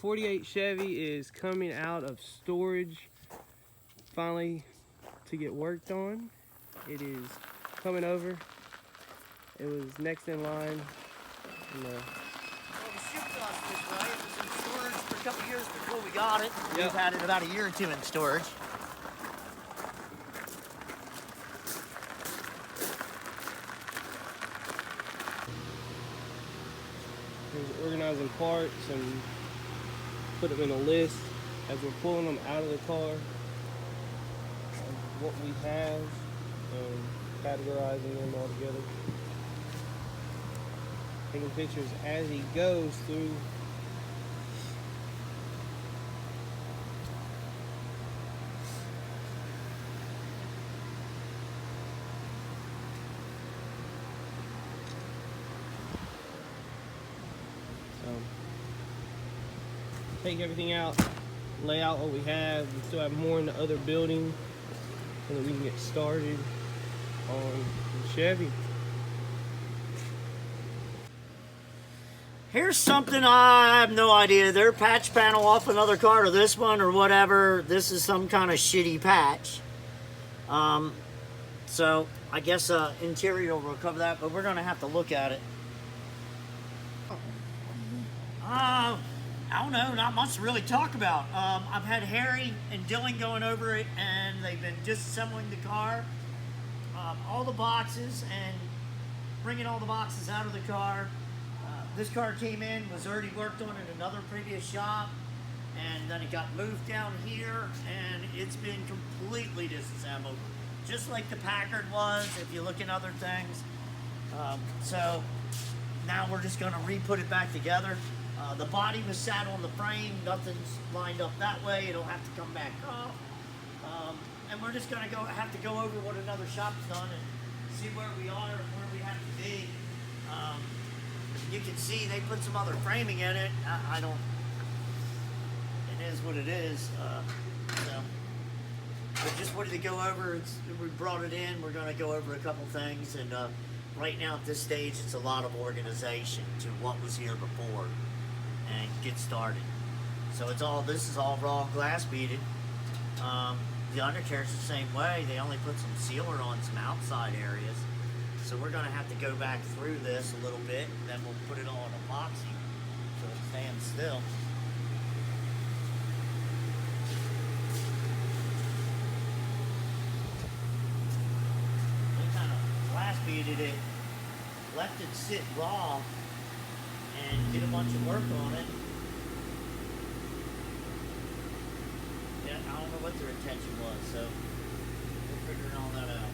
48 Chevy is coming out of storage finally to get worked on. It is coming over. It was next in line. Well, the ship got this way. It was in storage for a couple years before we got it. Yep. We've had it about a year or two in storage. There's organizing parts and put them in a list as we're pulling them out of the car of what we have and categorizing them all together. Taking pictures as he goes through. Take everything out, lay out what we have. We still have more in the other building so that we can get started on the Chevy. Here's something I have no idea. Their patch panel off another car, or this one, or whatever. This is some kind of shitty patch. So I guess interior will cover that, but we're gonna have to look at it. I don't know, not much to really talk about. I've had Harry and Dylan going over it, and they've been disassembling the car, all the boxes, and bringing all the boxes out of the car. This car came in, was already worked on in another previous shop, and then it got moved down here, and it's been completely disassembled, just like the Packard was, if you look at other things. So now we're just gonna re-put it back together. The body was sat on the frame, nothing's lined up that way, it'll have to come back off. And we're just gonna have to go over what another shop's done and see where we are and where we have to be. You can see they put some other framing in it. I don't, it is what it is. So we just wanted to go over, we brought it in, we're gonna go over a couple things, and right now at this stage it's a lot of organization to what was here before and get started. So it's all, this is all raw glass beaded. The undercarriage is the same way. They only put some sealer on some outside areas. So we're gonna have to go back through this a little bit, and then we'll put it all in epoxy so it stands still. We kind of glass beaded it, left it sit raw, and did a bunch of work on it. Yeah, I don't know what their intention was, so we're figuring all that out.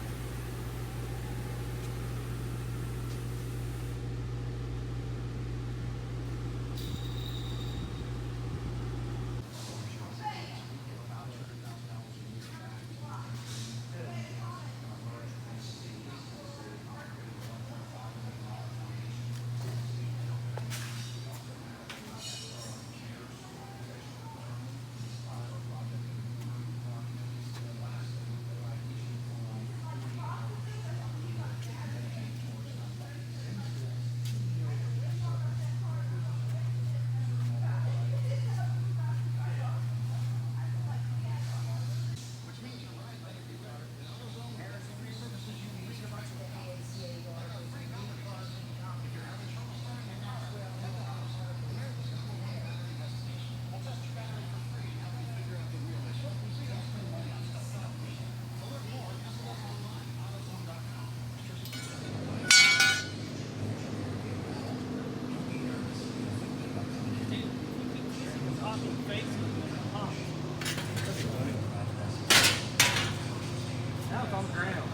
Now it's on the ground.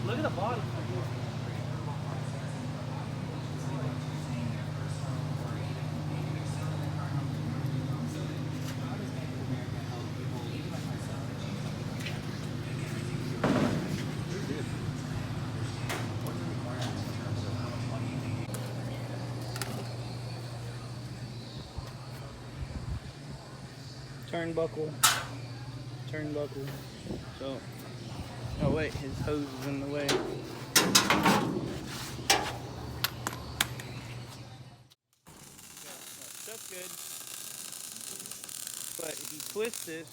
Look at the bottom. Turnbuckle. So, oh wait, his hose is in the way. Stuff's good. But if you twist this,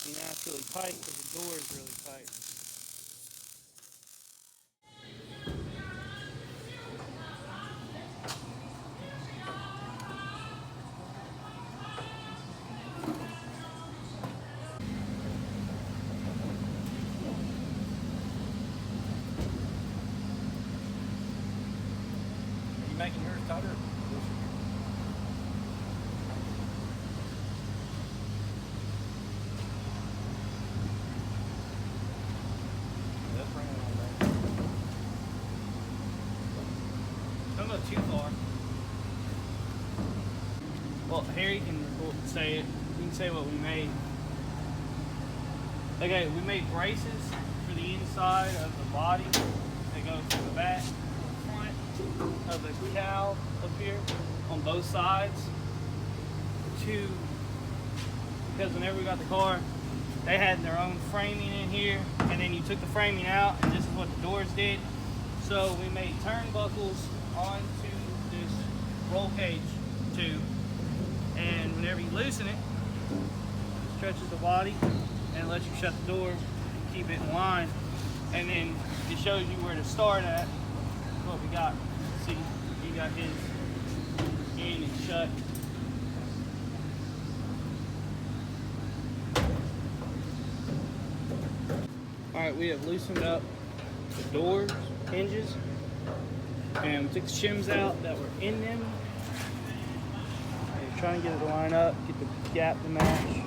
see, now it's really tight because the door is really tight. Are you making yours tighter? That's bringing it on back. Don't go too far. Well, Harry can say it. You can say what we made. Okay, we made braces for the inside of the body that go from the back to the front of the cowl up here on both sides. Because whenever we got the car, they had their own framing in here, and then you took the framing out, and this is what the doors did. So we made turnbuckles onto this roll cage tube, and whenever you loosen it, it stretches the body and it lets you shut the door, keep it in line, and then it shows you where to start at. That's what we got. See, he got his in and shut. Alright, we have loosened up the doors, hinges, and we took the shims out that were in them. And trying to get it to line up, get the gap to match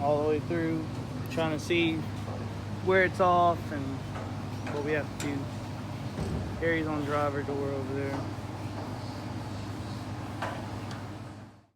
all the way through. Trying to see where it's off and what we have to do. Harry's on the driver door over there.